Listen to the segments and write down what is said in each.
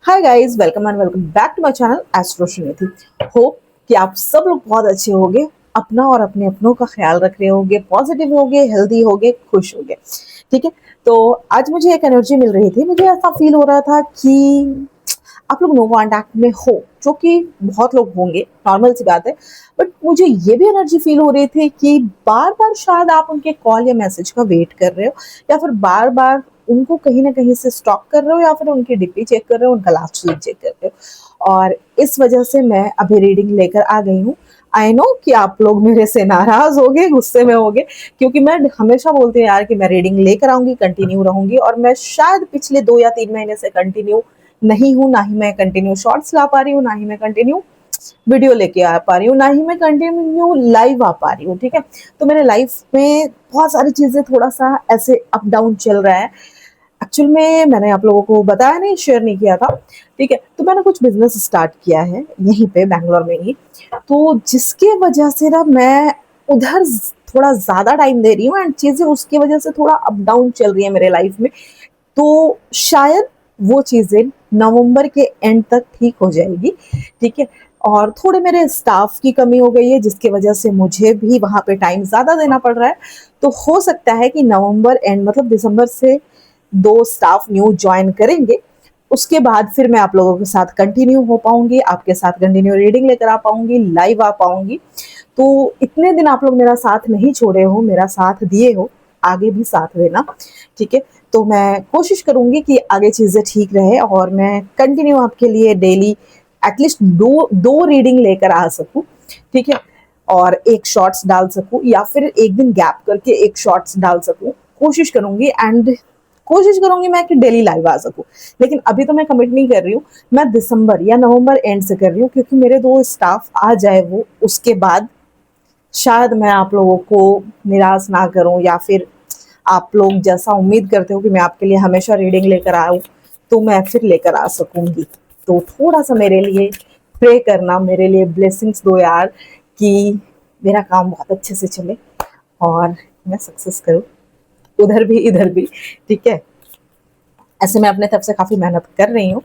Hi guys, welcome and welcome back to my channel astro Shrinidhi. Hope कि आप सब लोग बहुत अच्छे होंगे, अपना और अपने अपनों का ख्याल रख रहे होंगे, पॉजिटिव होंगे, हेल्दी होंगे, खुश होंगे। ठीक है। तो आज मुझे एक एनर्जी मिल रही थी, मुझे ऐसा फील हो रहा था कि आप लोग नो कॉन्टैक्ट में हो, जो कि बहुत लोग होंगे, नॉर्मल सी बात है। बट मुझे ये भी एनर्जी फील हो रही थी कि बार बार शायद आप उनके कॉल या मैसेज का वेट कर रहे हो, या फिर बार बार उनको कहीं ना कहीं से स्टॉक कर रहे हो, या फिर उनकी डीपी चेक कर रहे हो, उनका लास्ट स्वीप चेक कर रहे हो। और इस वजह से मैं अभी रीडिंग लेकर आ गई हूँ। आई नो कि आप लोग मेरे से नाराज होगे, गुस्से में होगे, क्योंकि मैं हमेशा बोलती हूँ यार कि मैं रीडिंग लेकर आऊंगी, कंटिन्यू रहूंगी, और मैं शायद पिछले 2 या 3 महीने से कंटिन्यू नहीं हूँ। ना ही मैं कंटिन्यू शॉर्ट्स ला पा रही हूँ, ना ही मैं कंटिन्यू वीडियो लेके आ पा रही हूँ, ना ही मैं कंटिन्यू लाइव आ पा रही हूँ। ठीक है। तो मेरे लाइफ में बहुत सारी चीजें थोड़ा सा ऐसे अप डाउन चल रहा है। एक्चुअल में मैंने आप लोगों को बताया नहीं, शेयर नहीं किया था। ठीक है। तो मैंने कुछ बिजनेस स्टार्ट किया है यहीं पे बैंगलोर में ही। तो जिसके वजह से ना मैं उधर थोड़ा ज्यादा टाइम दे रही हूँ, एंड चीजें उसकी वजह से थोड़ा अप डाउन चल रही है मेरे लाइफ में। तो शायद वो चीजें नवंबर के एंड तक ठीक हो जाएगी। ठीक है। और थोड़े मेरे स्टाफ की कमी हो गई है, जिसकी वजह से मुझे भी वहां पे टाइम ज्यादा देना पड़ रहा है। तो हो सकता है कि नवंबर एंड मतलब दिसंबर से 2 स्टाफ न्यू ज्वाइन करेंगे। उसके बाद फिर मैं आप लोगों के साथ कंटिन्यू हो पाऊंगी, आपके साथ कंटिन्यू रीडिंग लेकर आ पाऊंगी, लाइव आ पाऊंगी। तो इतने दिन आप लोग मेरा साथ नहीं छोड़े हो, मेरा साथ दिए हो, आगे भी साथ देना। ठीक है। तो मैं कोशिश करूंगी कि आगे चीजें ठीक रहे, और मैं कंटिन्यू आपके लिए डेली एटलीस्ट दो दो रीडिंग लेकर आ सकूं। ठीक है। और एक शॉर्ट्स डाल सकूं, या फिर एक दिन गैप करके एक शॉर्ट्स डाल सकूं। कोशिश करूंगी, एंड कोशिश करूंगी मैं कि डेली लाइव आ सकूं। लेकिन अभी तो मैं कमिट नहीं कर रही हूँ। मैं दिसंबर या नवंबर एंड से कर रही हूँ, क्योंकि मेरे 2 स्टाफ आ जाए वो, उसके बाद शायद मैं आप लोगों को निराश ना करूं, या फिर आप लोग जैसा उम्मीद करते हो कि मैं आपके लिए हमेशा रीडिंग लेकर आऊं, तो मैं फिर लेकर आ सकूंगी। तो थोड़ा सा मेरे लिए प्रे करना, मेरे लिए ब्लेसिंग्स दो यार, कि मेरा काम बहुत अच्छे से चले और मैं सक्सेस करूं, उधर भी इधर भी। ठीक है। ऐसे मैं अपने तरफ से काफी मेहनत कर रही हूँ,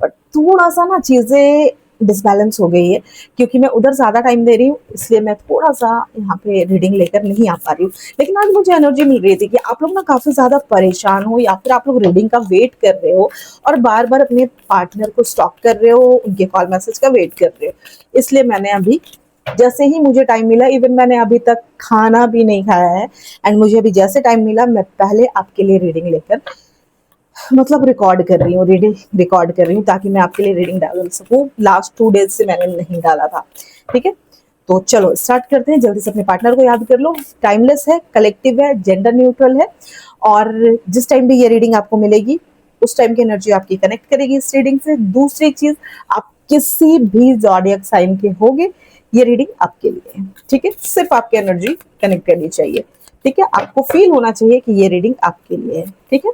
बट थोड़ा सा ना चीजें डिसबैलेंस हो गई है, क्योंकि मैं उधर ज्यादा टाइम दे रही हूँ, इसलिए मैं थोड़ा सा यहाँ पे रीडिंग लेकर नहीं आ पा रही हूँ। लेकिन आज मुझे एनर्जी मिल रही थी कि आप लोग ना काफी ज्यादा परेशान हो, या फिर आप लोग रीडिंग का वेट कर रहे हो, और बार बार अपने पार्टनर को स्टॉक कर रहे हो, उनके कॉल मैसेज का वेट कर रहे हो। इसलिए मैंने अभी जैसे ही मुझे टाइम मिला, इवन मैंने अभी तक खाना भी नहीं खाया है, एंड मुझे अभी जैसे टाइम मिला, मैं पहले आपके लिए रीडिंग लेकर मतलब रिकॉर्ड कर रही हूँ, रीडिंग रिकॉर्ड कर रही हूँ, ताकि मैं आपके लिए रीडिंग डाल सकूँ। लास्ट 2 डेज से मैंने नहीं डाला था। ठीक है। तो चलो स्टार्ट करते हैं। जल्दी से अपने पार्टनर को याद कर लो। टाइमलेस है, कलेक्टिव है, जेंडर न्यूट्रल है, और जिस टाइम भी ये रीडिंग आपको मिलेगी, उस टाइम की एनर्जी आपकी कनेक्ट करेगी इस रीडिंग से। दूसरी चीज, आप किसी भी जॉडियक साइन के होगे, ये रीडिंग आपके लिए है। ठीक है। सिर्फ आपकी एनर्जी कनेक्ट करनी चाहिए। ठीक है। आपको फील होना चाहिए कि ये रीडिंग आपके लिए है। ठीक है।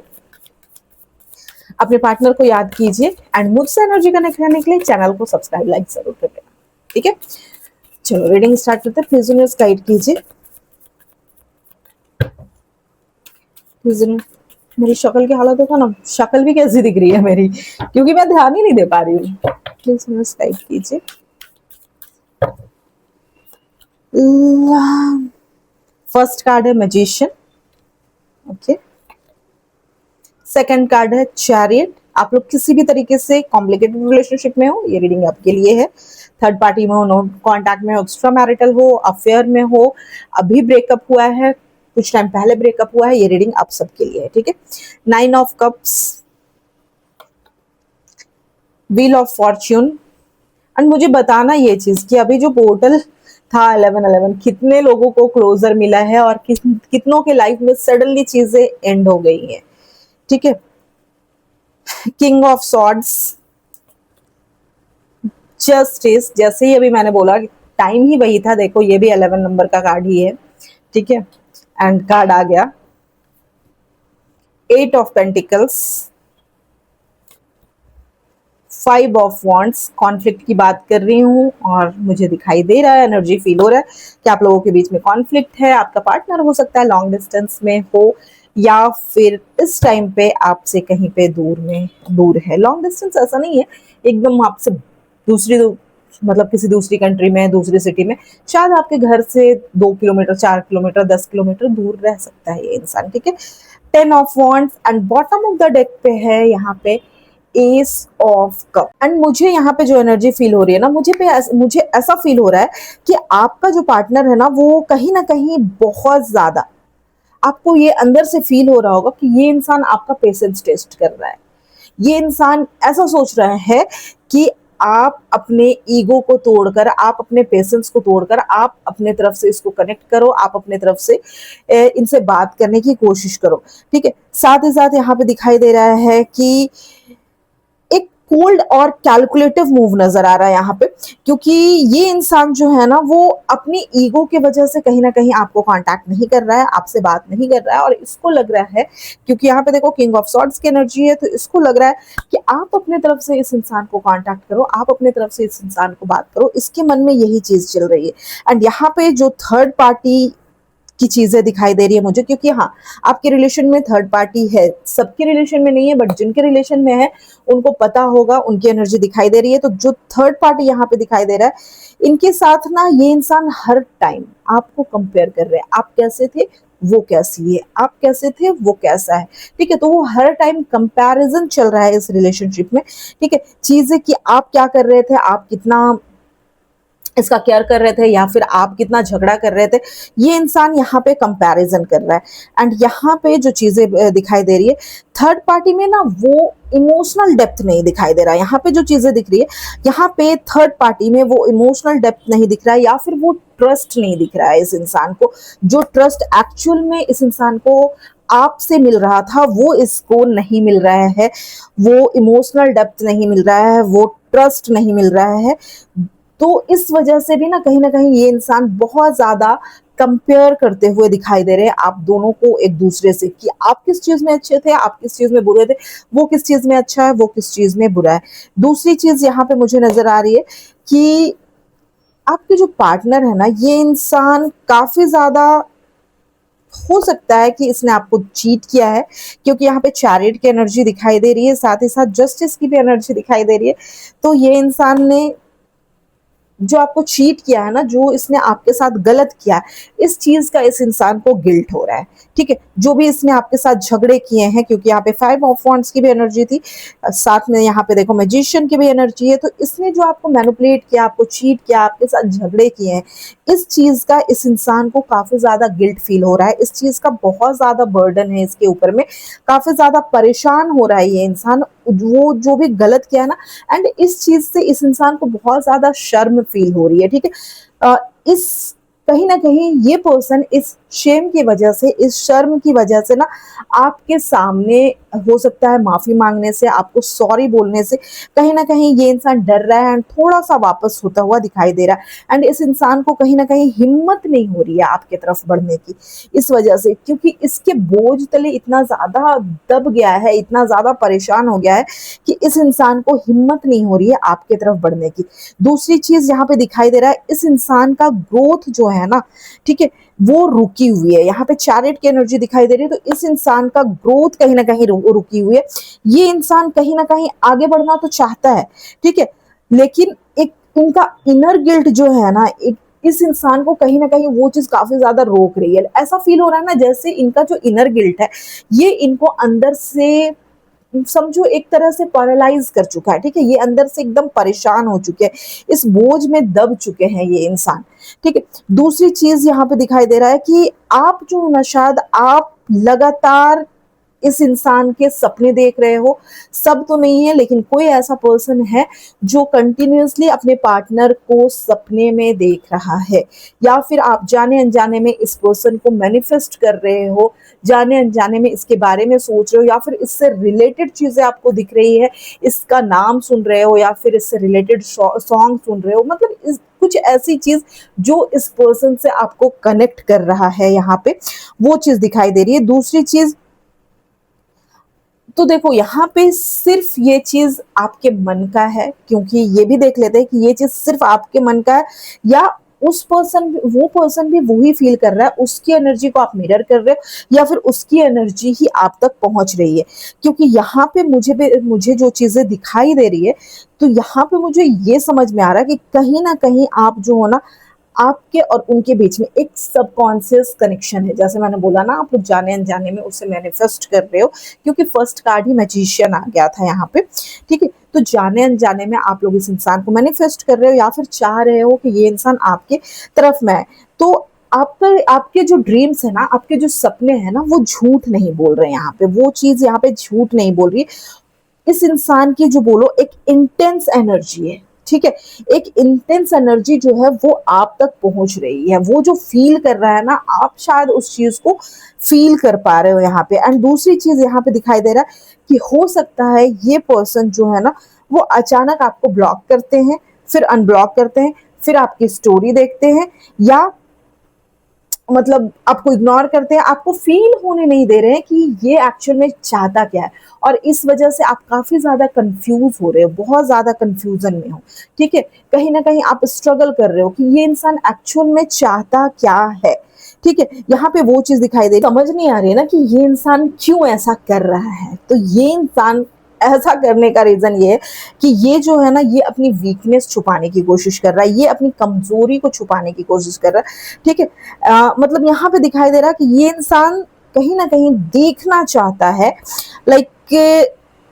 अपने पार्टनर को याद कीजिए, एंड मुझसे एनर्जी कनेक्ट रहने के लिए चैनल को सब्सक्राइब लाइक जरूर करें। ठीक है। चलो रीडिंग स्टार्ट करते हैं। प्लीज यूनिवर्स गाइड कीजिए। प्लीज मेरी शक्ल की हालत देखो ना, शक्ल भी कैसी दिख रही है मेरी, क्योंकि मैं ध्यान ही नहीं दे पा रही हूँ। प्लीज यूनिवर्स गाइड कीजिए। फर्स्ट कार्ड है मैजिशियन। ओके। सेकंड कार्ड है चैरियट। आप लोग किसी भी तरीके से कॉम्प्लिकेटेड रिलेशनशिप में हो, ये रीडिंग आपके लिए है। थर्ड पार्टी में हो, नो कॉन्टैक्ट में हो, एक्स्ट्रा मैरिटल हो, अफेयर में हो, अभी ब्रेकअप हुआ है, कुछ टाइम पहले ब्रेकअप हुआ है, ये रीडिंग आप सबके लिए है। ठीक है। 9 of cups, wheel of Fortune. And मुझे बताना ये चीज कि अभी जो पोर्टल था 1111, कितने लोगों को क्लोजर मिला है, और कितनों के लाइफ में सडनली चीजें एंड हो गई हैं। ठीक है। King of swords, justice. जैसे ही अभी मैंने बोला, टाइम ही वही था, देखो ये भी 11 नंबर का कार्ड ही है। ठीक है। एंड कार्ड आ गया 8 of pentacles, 5 of wands. Conflict की बात कर रही हूँ, और मुझे दिखाई दे रहा है, एनर्जी फील हो रहा है कि आप लोगों के बीच में कॉन्फ्लिक्ट है। आपका पार्टनर हो सकता है लॉन्ग डिस्टेंस में हो, या फिर इस टाइम पे आपसे कहीं पे दूर है। लॉन्ग डिस्टेंस ऐसा नहीं है एकदम आपसे दूसरी मतलब किसी दूसरी कंट्री में, दूसरी सिटी में, शायद आपके घर से 2 किलोमीटर, 4 किलोमीटर, 10 किलोमीटर दूर रह सकता है ये इंसान, ठीक है। 10 of wands and bottom of the deck पे है यहाँ पे एस ऑफ कप। एंड मुझे यहाँ पे जो एनर्जी फील हो रही है ना, मुझे ऐसा फील हो रहा है कि आपका जो पार्टनर है ना कहीं बहुत ज्यादा, आपको ये अंदर से फील हो रहा होगा कि ये इंसान आपका पेशेंस टेस्ट कर रहा है। ये इंसान ऐसा सोच रहा है कि आप अपने ईगो को तोड़कर, आप अपने पेशेंस को तोड़कर, आप अपने तरफ से इसको कनेक्ट करो, आप अपने तरफ से इनसे बात करने की कोशिश करो, ठीक है। साथ ही साथ यहाँ पे दिखाई दे रहा है कि एक कोल्ड और कैलकुलेटिव मूव नजर आ रहा है यहाँ पे, क्योंकि ये इंसान जो है ना वो अपनी ईगो की वजह से कहीं ना कहीं आपको कांटेक्ट नहीं कर रहा है, आपसे बात नहीं कर रहा है, और इसको लग रहा है, क्योंकि यहाँ पे देखो किंग ऑफ सॉर्ड्स की एनर्जी है, तो इसको लग रहा है कि आप अपने तरफ से इस इंसान को कांटेक्ट करो, आप अपने तरफ से इस इंसान को बात करो, इसके मन में यही चीज चल रही है। एंड यहाँ पे जो थर्ड पार्टी की चीजें दिखाई दे रही है मुझे, क्योंकि हाँ, आपके रिलेशन में थर्ड पार्टी है, सबके रिलेशन में नहीं है, बट जिनके रिलेशन में है उनको पता होगा, उनकी एनर्जी दिखाई दे रही है। तो जो थर्ड पार्टी यहाँ पे दिखाई दे रहा है, इनके साथ ना ये इंसान हर टाइम आपको कंपेयर कर रहे हैं, आप कैसे थे वो कैसी है, आप कैसे थे वो कैसा है, ठीक है। तो वो हर टाइम कंपैरिजन चल रहा है इस रिलेशनशिप में, ठीक है। चीजें कि आप क्या कर रहे थे, आप कितना इसका केयर कर रहे थे, या फिर आप कितना झगड़ा कर रहे थे, ये इंसान यहाँ पे कंपैरिजन कर रहा है। एंड यहाँ पे जो चीजें दिखाई दे रही है थर्ड पार्टी में ना, वो इमोशनल डेप्थ नहीं दिखाई दे रहा है। यहाँ पे जो चीजें दिख रही है, यहाँ पे थर्ड पार्टी में वो इमोशनल डेप्थ नहीं दिख रहा है, या फिर वो ट्रस्ट नहीं दिख रहा है इस इंसान को, जो ट्रस्ट एक्चुअल में इस इंसान को आपसे मिल रहा था वो इसको नहीं मिल रहा है, वो इमोशनल डेप्थ नहीं मिल रहा है, वो ट्रस्ट नहीं मिल रहा है। तो इस वजह से भी ना कहीं ये इंसान बहुत ज्यादा कंपेयर करते हुए दिखाई दे रहे हैं आप दोनों को एक दूसरे से, कि आप किस चीज में अच्छे थे, आप किस चीज में बुरे थे, वो किस चीज में अच्छा है, वो किस चीज में बुरा है। दूसरी चीज यहाँ पे मुझे नजर आ रही है कि आपके जो पार्टनर है ना, ये इंसान काफी ज्यादा, हो सकता है कि इसने आपको चीट किया है, क्योंकि यहाँ पे चैरियट की एनर्जी दिखाई दे रही है, साथ ही साथ जस्टिस की भी एनर्जी दिखाई दे रही है। तो ये इंसान ने जो आपको चीट किया है ना, जो इसने आपके साथ गलत किया है, इस चीज का इस इंसान को गिल्ट हो रहा है, ठीक है। जो भी इसने आपके साथ झगड़े किए हैं, क्योंकि यहाँ पे 5 ऑफ वॉन्ड्स की भी एनर्जी थी, साथ में यहाँ पे देखो मैजिशियन की भी एनर्जी है, तो इसने जो आपको मैनिपुलेट किया, आपको चीट किया, आपके साथ झगड़े किए हैं, इस चीज का इस इंसान को काफी ज्यादा गिल्ट फील हो रहा है, इस चीज का बहुत ज्यादा बर्डन है इसके ऊपर में, काफी ज्यादा परेशान हो रहा है ये इंसान, वो जो भी गलत किया है ना। एंड इस चीज से इस इंसान को बहुत ज्यादा शर्म फील हो रही है, ठीक है। इस कहीं ना कहीं ये पर्सन इस शेम की वजह से, इस शर्म की वजह से ना, आपके सामने हो सकता है माफी मांगने से, आपको सॉरी बोलने से कहीं ना कहीं ये इंसान डर रहा है, एंड थोड़ा सा वापस होता हुआ दिखाई दे रहा है। एंड इस इंसान को कहीं ना कहीं हिम्मत नहीं हो रही है आपके तरफ बढ़ने की, इस वजह से, क्योंकि इसके बोझ तले इतना ज्यादा दब गया है, इतना ज्यादा परेशान हो गया है कि इस इंसान को हिम्मत नहीं हो रही है आपके तरफ बढ़ने की। दूसरी चीज यहाँ पे दिखाई दे रहा है, इस इंसान का ग्रोथ जो है ना, ठीक है, वो रुकी हुई है। यहाँ पे चैरियट की एनर्जी दिखाई दे रही है, तो इस इंसान का ग्रोथ कहीं ना कहीं रुकी हुई है। ये इंसान कहीं ना कहीं आगे बढ़ना तो चाहता है, ठीक है, लेकिन एक इनका इनर गिल्ट जो है ना, एक इस इंसान को कहीं ना कहीं वो चीज काफी ज्यादा रोक रही है। ऐसा फील हो रहा है ना जैसे इनका जो इनर गिल्ट है, ये इनको अंदर से समझो एक तरह से पैरालाइज कर चुका है, ठीक है। ये अंदर से एकदम परेशान हो चुके हैं, इस बोझ में दब चुके हैं ये इंसान, ठीक है। दूसरी चीज यहाँ पे दिखाई दे रहा है कि आप जो ना, शायद आप लगातार इस इंसान के सपने देख रहे हो, सब तो नहीं है लेकिन कोई ऐसा पर्सन है जो कंटिन्यूअसली अपने पार्टनर को सपने में देख रहा है, या फिर आप जाने अनजाने में इस पर्सन को मैनिफेस्ट कर रहे हो, जाने अनजाने में इसके बारे में सोच रहे हो, या फिर इससे रिलेटेड चीजें आपको दिख रही है, इसका नाम सुन रहे हो, या फिर इससे रिलेटेड सॉन्ग सुन रहे हो, मतलब कुछ ऐसी चीज जो इस पर्सन से आपको कनेक्ट कर रहा है, यहाँ पे वो चीज दिखाई दे रही है। दूसरी चीज तो देखो, यहाँ पे सिर्फ ये चीज आपके मन का है, क्योंकि ये भी देख लेते हैं कि ये चीज सिर्फ आपके मन का है, या वो पर्सन भी वही फील कर रहा है, उसकी एनर्जी को आप मिरर कर रहे हो या फिर उसकी एनर्जी ही आप तक पहुंच रही है। क्योंकि यहाँ पे मुझे जो चीजें दिखाई दे रही है, तो यहाँ पे मुझे ये समझ में आ रहा है कि कहीं ना कहीं आप जो हो ना, आपके और उनके बीच में एक सबकॉन्शियस कनेक्शन है। जैसे मैंने बोला ना, आप लोग जाने अनजाने में उसे मैनिफेस्ट कर रहे हो, क्योंकि फर्स्ट कार्ड ही मैजिशियन आ गया था यहाँ पे। ठीक है, तो जाने अनजाने में आप लोग इस इंसान को मैनिफेस्ट कर रहे हो या फिर चाह रहे हो कि ये इंसान आपके तरफ में आए। तो आपके जो ड्रीम्स है ना, आपके जो सपने हैं ना, वो झूठ नहीं बोल रहे हैं यहाँ पे, वो चीज यहाँ पे झूठ नहीं बोल रही। इस इंसान की जो बोलो एक इंटेंस एनर्जी है। ठीक है, एक इंटेंस एनर्जी जो है वो आप तक पहुंच रही है, वो जो फील कर रहा है ना, आप शायद उस चीज को फील कर पा रहे हो यहाँ पे। एंड दूसरी चीज यहाँ पे दिखाई दे रहा है कि हो सकता है ये पर्सन जो है ना, वो अचानक आपको ब्लॉक करते हैं, फिर अनब्लॉक करते हैं, फिर आपकी स्टोरी देखते हैं, या मतलब आपको इग्नोर करते हैं, आपको फील होने नहीं दे रहे हैं कि ये एक्चुअल में चाहता क्या है। और इस वजह से आप काफी ज्यादा कंफ्यूज हो रहे हो, बहुत ज्यादा कंफ्यूजन में हो। ठीक है, कहीं ना कहीं आप स्ट्रगल कर रहे हो कि ये इंसान एक्चुअल में चाहता क्या है। ठीक है, यहाँ पे वो चीज दिखाई दे, समझ नहीं आ रही है ना कि ये इंसान क्यों ऐसा कर रहा है। तो ये इंसान ऐसा करने का रीजन ये है कि ये जो है ना, ये अपनी वीकनेस छुपाने की कोशिश कर रहा है, ये अपनी कमजोरी को छुपाने की कोशिश कर रहा है। ठीक है, मतलब यहाँ पे दिखाई दे रहा है कि ये इंसान कहीं ना कहीं देखना चाहता है, लाइक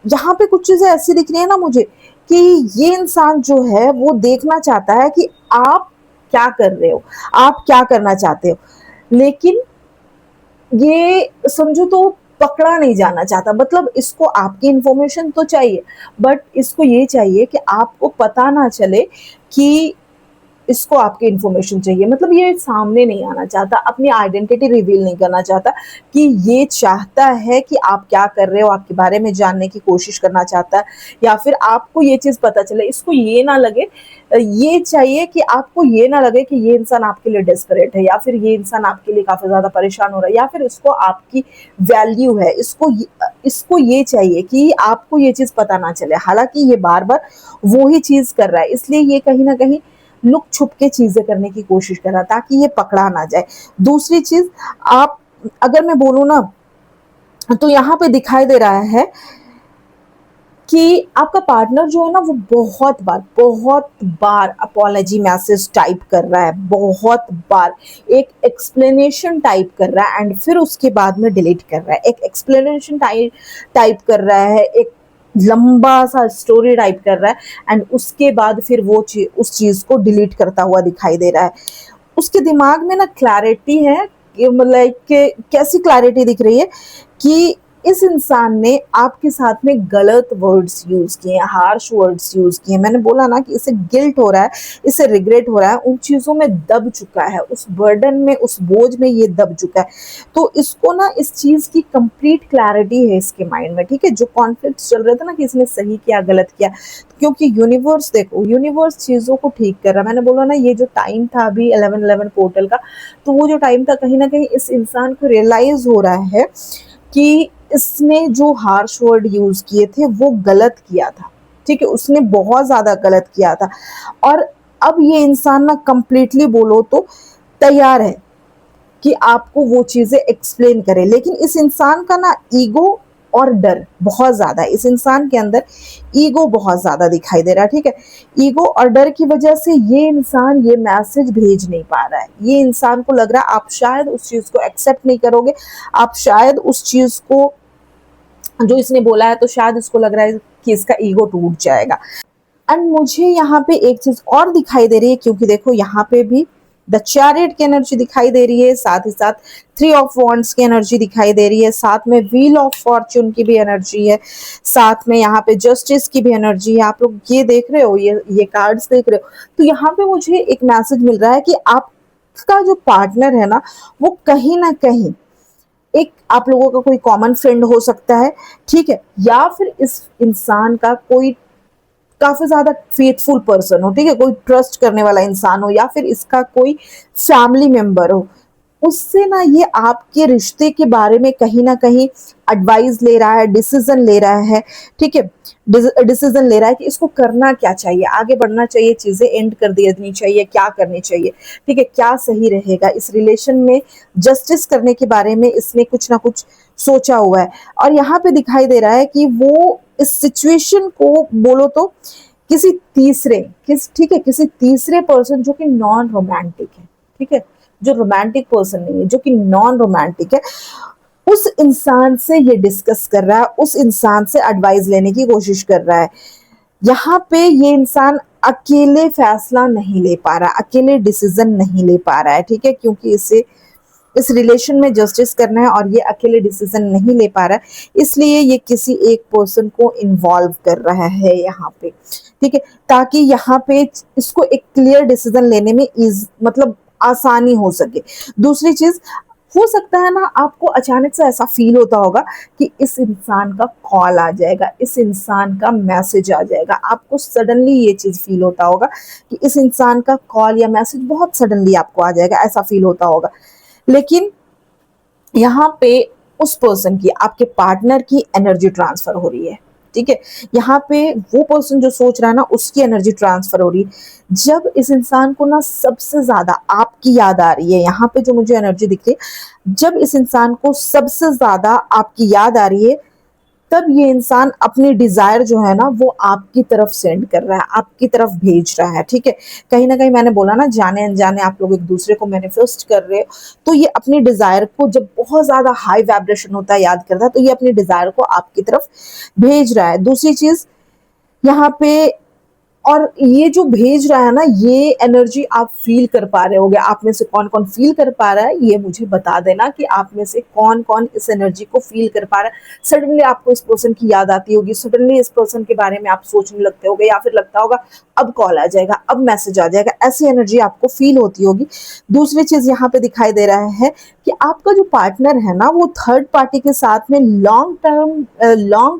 यहाँ पे कुछ चीजें ऐसी दिख रही है ना मुझे, कि ये इंसान जो है वो देखना चाहता है कि आप क्या कर रहे हो, आप क्या करना चाहते हो। लेकिन ये समझो तो पकड़ा नहीं जाना चाहता। मतलब इसको आपकी इंफॉर्मेशन तो चाहिए, बट इसको ये चाहिए कि आपको पता ना चले कि इसको आपकी इंफॉर्मेशन चाहिए। मतलब ये सामने नहीं आना चाहता, अपनी आइडेंटिटी रिवील नहीं करना चाहता, कि ये चाहता है कि आप क्या कर रहे हो, आपके बारे में जानने की कोशिश करना चाहता है, या फिर आपको ये चीज पता चले। इसको ये ना लगे, ये चाहिए कि आपको ये ना लगे कि ये इंसान आपके लिए डेस्परेट है, या फिर ये इंसान आपके लिए काफी ज्यादा परेशान हो रहा है, या फिर इसको आपकी वैल्यू है। इसको ये चाहिए कि आपको ये चीज पता ना चले। हालांकि ये बार बार वो ही चीज कर रहा है, इसलिए ये कहीं ना कहीं लुक छुप के चीजें करने की कोशिश कर रहा, ताकि ये पकड़ा ना जाए। दूसरी चीज, आप अगर मैं बोलूं ना, तो यहाँ पे दिखाई दे रहा है कि आपका पार्टनर जो है ना, वो बहुत बार अपोलॉजी मैसेज टाइप कर रहा है, बहुत बार एक एक्सप्लेनेशन टाइप कर रहा है, एंड फिर उसके बाद में डिलीट कर रहा है। एक एक्सप्लेनेशन टाइप कर रहा है, एक लंबा सा स्टोरी टाइप कर रहा है, एंड उसके बाद फिर वो उस चीज को डिलीट करता हुआ दिखाई दे रहा है। उसके दिमाग में ना क्लैरिटी है, मतलब कैसी क्लैरिटी दिख रही है कि इस इंसान ने आपके साथ में गलत वर्ड्स यूज किए, हार्श वर्ड्स यूज किए। मैंने बोला ना कि इसे गिल्ट हो रहा है, इसे रिग्रेट हो रहा है, उन चीजों में दब चुका है, उस बर्डन में, उस बोझ में ये दब चुका है। तो इसको ना इस चीज की कंप्लीट क्लैरिटी है इसके माइंड में। ठीक है, जो कॉन्फ्लिक्ट चल रहे थे ना कि इसने सही किया गलत किया, क्योंकि यूनिवर्स, देखो यूनिवर्स चीजों को ठीक कर रहा है। मैंने बोला ना, ये जो टाइम था अभी 11/11 पोर्टल का, तो वो जो टाइम था, कहीं ना कहीं इस इंसान को रियलाइज हो रहा है कि इसने जो हार्श वर्ड यूज किए थे वो गलत किया था। ठीक है, उसने बहुत ज्यादा गलत किया था। और अब ये इंसान ना कंप्लीटली बोलो तो तैयार है कि आपको वो चीजें एक्सप्लेन करे। लेकिन इस इंसान का ना ईगो और डर बहुत ज्यादा है, इस इंसान के अंदर ईगो बहुत ज्यादा दिखाई दे रहा है। ठीक है, ईगो और डर की वजह से ये इंसान ये मैसेज भेज नहीं पा रहा है। ये इंसान को लग रहा है आप शायद उस चीज को एक्सेप्ट नहीं करोगे, आप शायद उस चीज को जो इसने बोला है, तो शायद इसको लग रहा है कि इसका ईगो टूट जाएगा। एंड मुझे यहाँ पे एक चीज और दिखाई दे रही है, क्योंकि देखो यहाँ पे भी द चैरियट की एनर्जी दिखाई दे रही है, साथ ही साथ 3 ऑफ वॉन्ड्स की एनर्जी दिखाई दे रही है, साथ में व्हील ऑफ फॉर्च्यून की भी एनर्जी है, साथ में यहाँ पे जस्टिस की भी एनर्जी है। आप लोग ये देख रहे हो, ये कार्ड्स देख रहे हो, तो यहाँ पे मुझे एक मैसेज मिल रहा है कि आपका जो पार्टनर है ना, वो कहीं ना कहीं एक आप लोगों का कोई कॉमन फ्रेंड हो सकता है। ठीक है, या फिर इस इंसान का कोई काफी ज्यादा फेथफुल पर्सन हो। ठीक है, कोई ट्रस्ट करने वाला इंसान हो, या फिर इसका कोई फैमिली मेंबर हो। उससे ना ये आपके रिश्ते के बारे में कहीं ना कहीं एडवाइस ले रहा है, डिसीजन ले रहा है, ठीक है, डिसीजन ले रहा है कि इसको करना क्या चाहिए, आगे बढ़ना चाहिए, चीजें एंड कर देनी चाहिए, क्या करनी चाहिए, ठीक है, क्या सही रहेगा इस रिलेशन में, जस्टिस करने के बारे में इसने कुछ ना कुछ सोचा हुआ है। और यहाँ पे दिखाई दे रहा है कि वो इस सिचुएशन को बोलो तो किसी तीसरे ठीक है, किसी तीसरे पर्सन जो कि नॉन रोमांटिक है, ठीक है, जो रोमांटिक पर्सन नहीं है, जो कि नॉन रोमांटिक है, उस इंसान से ये डिस्कस कर रहा है, उस इंसान से एडवाइस लेने की कोशिश कर रहा है। यहाँ पे ये इंसान अकेले फैसला नहीं ले पा रहा, अकेले डिसीजन नहीं ले पा रहा है, ठीक है, क्योंकि इसे इस रिलेशन में जस्टिस करना है और ये अकेले डिसीजन नहीं ले पा रहा है, इसलिए ये किसी एक पर्सन को इन्वॉल्व कर रहा है यहाँ पे, ठीक है, ताकि यहाँ पे इसको एक क्लियर डिसीजन लेने में मतलब आसानी हो सके। दूसरी चीज, हो सकता है ना आपको अचानक से ऐसा फील होता होगा कि इस इंसान का कॉल आ जाएगा, इस इंसान का मैसेज आ जाएगा, आपको सडनली ये चीज फील होता होगा कि इस इंसान का कॉल या मैसेज बहुत सडनली आपको आ जाएगा, ऐसा फील होता होगा। लेकिन यहाँ पे उस पर्सन की, आपके पार्टनर की एनर्जी ट्रांसफर हो रही है, ठीक है, यहाँ पे वो पर्सन जो सोच रहा है ना उसकी एनर्जी ट्रांसफर हो रही है। जब इस इंसान को ना सबसे ज्यादा आपकी याद आ रही है, यहाँ पे जो मुझे एनर्जी दिख रही है, जब इस इंसान को सबसे ज्यादा आपकी याद आ रही है, तब ये इंसान अपनी डिजायर जो है ना वो आपकी तरफ सेंड कर रहा है, आपकी तरफ भेज रहा है, ठीक है। कहीं ना कहीं मैंने बोला ना, जाने अनजाने आप लोग एक दूसरे को मैनिफेस्ट कर रहे हो, तो ये अपनी डिजायर को जब बहुत ज्यादा हाई वाइब्रेशन होता है, याद करता है, तो ये अपनी डिजायर को आपकी तरफ भेज रहा है। दूसरी चीज यहाँ पे, और ये जो भेज रहा है ना, ये एनर्जी आप फील कर पा रहे होगे, आप में से कौन कौन फील कर पा रहा है ये मुझे बता देना कि आप में से कौन कौन इस एनर्जी को फील कर पा रहा है। सडनली आपको इस पर्सन की याद आती होगी, सडनली इस पर्सन के बारे में आप सोचने लगते होगे, या फिर लगता होगा अब कॉल आ जाएगा, अब मैसेज आ जाएगा, ऐसी एनर्जी आपको फील होती होगी। दूसरी चीज यहाँ पे दिखाई दे रहा है कि आपका जो पार्टनर है ना वो थर्ड पार्टी के साथ में लॉन्ग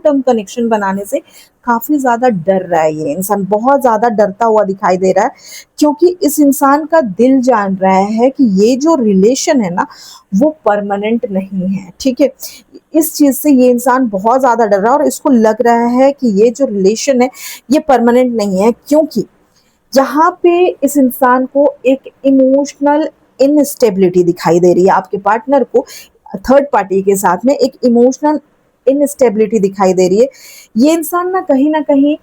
टर्म कनेक्शन बनाने से काफी ज्यादा डर रहा है। ये इंसान बहुत ज्यादा डरता हुआ दिखाई दे रहा है, क्योंकि इस इंसान का दिल जान रहा है कि ये जो रिलेशन है ना वो परमानेंट नहीं है, ठीक है। इस चीज से ये इंसान बहुत ज्यादा डर रहा है और इसको लग रहा है कि ये जो रिलेशन है ये परमानेंट नहीं है, क्योंकि यहाँ पे इस इंसान को एक इमोशनल इनस्टेबिलिटी दिखाई दे रही है, आपके पार्टनर को थर्ड पार्टी के साथ में एक इमोशनल इनस्टेबिलिटी दिखाई दे रही है। ये इंसान ना कहीं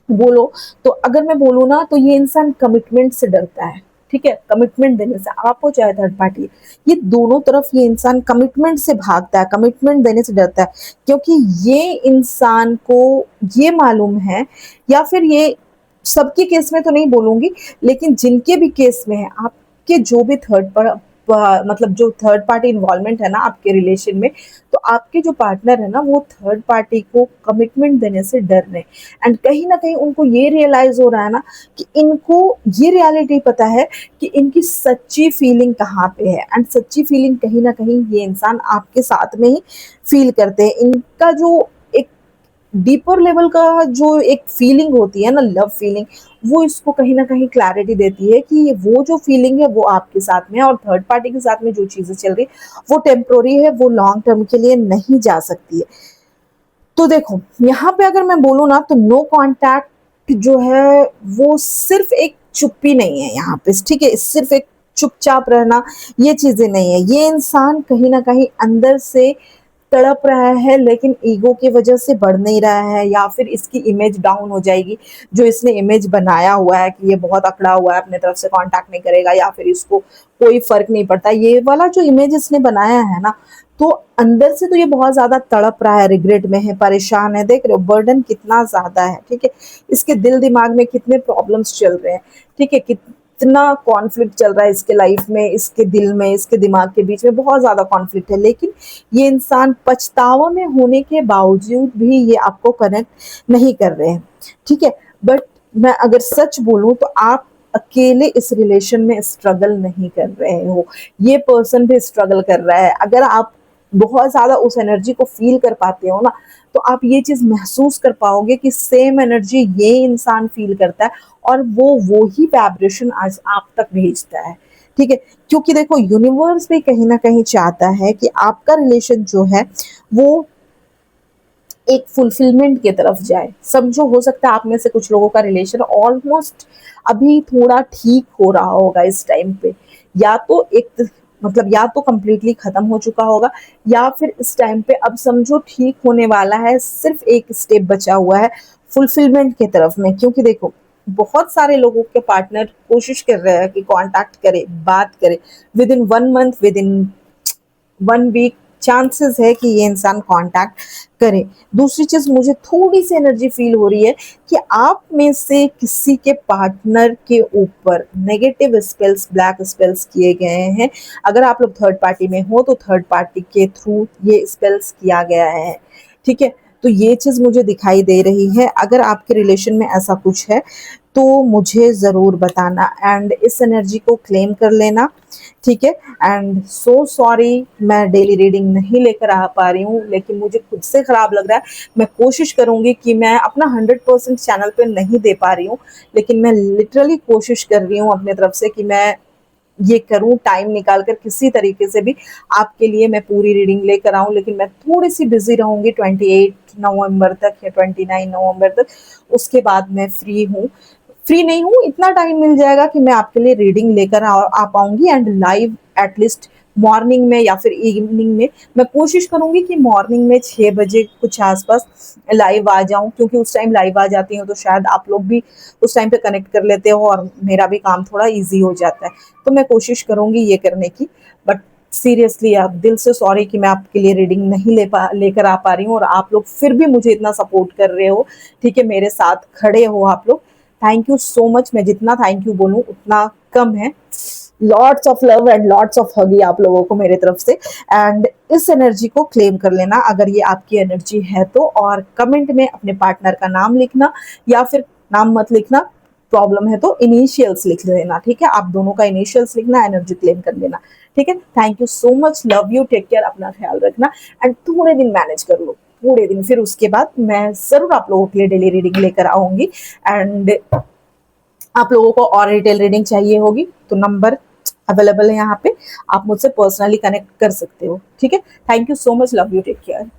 बोलो तो, अगर मैं बोलूँ ना तो ये इंसान कमिटमेंट से डरता है, ठीक है, कमिटमेंट देने से, आप हो चाहे थर्ड पार्टी, ये दोनों तरफ ये इंसान कमिटमेंट से भागता है, कमिटमेंट देने से डरता है, क्योंकि ये इंसान को ये मालूम है, या फिर ये सबके केस में तो नहीं बोलूंगी, लेकिन जिनके भी केस में है, आपके जो भी मतलब जो थर्ड पार्टी इन्वॉल्वमेंट है ना आपके रिलेशन में, तो आपके जो पार्टनर है ना वो थर्ड पार्टी को कमिटमेंट देने से डर रहे हैं। एंड कहीं ना कहीं उनको ये रियलाइज हो रहा है ना कि इनको ये रियलिटी पता है कि इनकी सच्ची फीलिंग कहाँ पे है, एंड सच्ची फीलिंग कहीं ना कहीं ये इंसान आपके साथ में ही फील करते हैं। इनका जो एक डीपर लेवल का जो एक फीलिंग होती है ना, लव फीलिंग, वो इसको कहीं ना कहीं क्लैरिटी देती है कि वो जो फीलिंग है वो आपके साथ में है, और थर्ड पार्टी के साथ में जो चीजें चल रही वो टेम्पोरी है, वो लॉन्ग टर्म के लिए नहीं जा सकती है। तो देखो यहाँ पे अगर मैं बोलूँ ना तो नो कांटेक्ट जो है वो सिर्फ एक चुप्पी नहीं है यहाँ पे, ठीक है, सिर्फ एक चुपचाप रहना ये चीजें नहीं है। ये इंसान कहीं ना कहीं अंदर से तड़प रहा है, लेकिन ईगो की वजह से बढ़ नहीं रहा है, या फिर इसकी इमेज डाउन हो जाएगी, जो इसने इमेज बनाया हुआ है कि ये बहुत अकड़ा हुआ है, अपने तरफ से कांटेक्ट नहीं करेगा, या फिर इसको कोई फर्क नहीं पड़ता, ये वाला जो इमेज इसने बनाया है ना, तो अंदर से तो ये बहुत ज्यादा तड़प रहा है, रिग्रेट में है, परेशान है। देख रहे हो बर्डन कितना ज्यादा है, ठीक है, इसके दिल दिमाग में कितने प्रॉब्लम्स चल रहे हैं, ठीक है, कितना कॉन्फ्लिक्ट चल रहा है इसके लाइफ में, इसके दिल में, इसके दिमाग के बीच में बहुत ज्यादा कॉन्फ्लिक्ट है। लेकिन ये इंसान पछतावा में होने के बावजूद भी ये आपको कनेक्ट नहीं कर रहे हैं, ठीक है। बट मैं अगर सच बोलूं तो आप अकेले इस रिलेशन में स्ट्रगल नहीं कर रहे हो, ये पर्सन भी स्ट्रगल कर रहा है। अगर आप बहुत ज्यादा उस एनर्जी को फील कर पाते हो ना, तो आप ये चीज महसूस कर पाओगे कि सेम एनर्जी ये इंसान फील करता है, और वो ही वाइब्रेशन आज आप तक भेजता है। ठीक है, क्योंकि देखो यूनिवर्स भी कहीं ना कहीं चाहता है कि आपका रिलेशन जो है वो एक फुलफिलमेंट की तरफ जाए। समझो, हो सकता है आप में से कुछ लोगों का रिलेशन ऑलमोस्ट अभी थोड़ा ठीक हो रहा होगा इस टाइम पे, या तो एक मतलब या तो कंप्लीटली खत्म हो चुका होगा, या फिर इस टाइम पे अब समझो ठीक होने वाला है, सिर्फ एक स्टेप बचा हुआ है फुलफिलमेंट की तरफ में। क्योंकि देखो बहुत सारे लोगों के पार्टनर कोशिश कर रहे हैं कि कांटेक्ट करे, बात करे, within 1 month, within 1 week chances है कि ये इंसान कांटेक्ट करे। दूसरी चीज मुझे थोड़ी सी एनर्जी फील हो रही है कि आप में से किसी के पार्टनर के ऊपर नेगेटिव स्पेल्स, ब्लैक स्पेल्स किए गए हैं। अगर आप लोग थर्ड पार्टी में हो तो थर्ड पार्टी के थ्रू ये स्पेल्स किया गया है, ठीक है। तो ये चीज मुझे दिखाई दे रही है। अगर आपके रिलेशन में ऐसा कुछ है तो मुझे ज़रूर बताना एंड इस एनर्जी को क्लेम कर लेना, ठीक है। एंड सो सॉरी मैं डेली रीडिंग नहीं लेकर आ पा रही हूँ, लेकिन मुझे खुद से ख़राब लग रहा है। मैं कोशिश करूँगी कि मैं अपना 100% चैनल पे नहीं दे पा रही हूँ, लेकिन मैं लिटरली कोशिश कर रही हूँ अपने तरफ से कि मैं ये करूँ, टाइम निकाल कर किसी तरीके से भी आपके लिए मैं पूरी रीडिंग लेकर आऊँ। लेकिन मैं थोड़ी सी बिजी रहूँगी 28 नवंबर तक या 29 नवंबर तक, उसके बाद मैं फ्री नहीं हूँ। इतना टाइम मिल जाएगा कि मैं आपके लिए रीडिंग लेकर आ पाऊंगी एंड लाइव एटलीस्ट मॉर्निंग में या फिर इवनिंग में। मैं कोशिश करूंगी कि मॉर्निंग में 6 बजे कुछ आसपास लाइव आ जाऊं, क्योंकि उस टाइम लाइव आ जाती हूँ तो शायद आप लोग भी उस टाइम पे कनेक्ट कर लेते हो और मेरा भी काम थोड़ा इजी हो जाता है। तो मैं कोशिश करूंगी ये करने की। बट सीरियसली आप दिल से सॉरी कि मैं आपके लिए रीडिंग नहीं लेकर आ पा रही हूँ, और आप लोग फिर भी मुझे इतना सपोर्ट कर रहे हो, ठीक है, मेरे साथ खड़े हो आप लोग। Thank you so much. मैं जितना थैंक यू बोलूँ उतना कम है। Lots of love and lots of हगी आप लोगों को मेरे तरफ से। एंड इस एनर्जी को क्लेम कर लेना अगर ये आपकी एनर्जी है तो, और कमेंट में अपने पार्टनर का नाम लिखना, या फिर नाम मत लिखना, प्रॉब्लम है तो इनिशियल्स लिख लेना, ठीक है। आप दोनों का इनिशियल्स लिखना, एनर्जी क्लेम कर लेना, ठीक है। Thank you so much, love you, take care, अपना ख्याल रखना एंड थोड़े दिन मैनेज कर लो, थोड़े दिन। फिर उसके बाद मैं जरूर आप लोगों के लिए डेली रीडिंग लेकर आऊंगी। एंड आप लोगों को और डिटेल रीडिंग चाहिए होगी तो नंबर अवेलेबल है यहाँ पे, आप मुझसे पर्सनली कनेक्ट कर सकते हो, ठीक है। Thank you so much, love you, take care.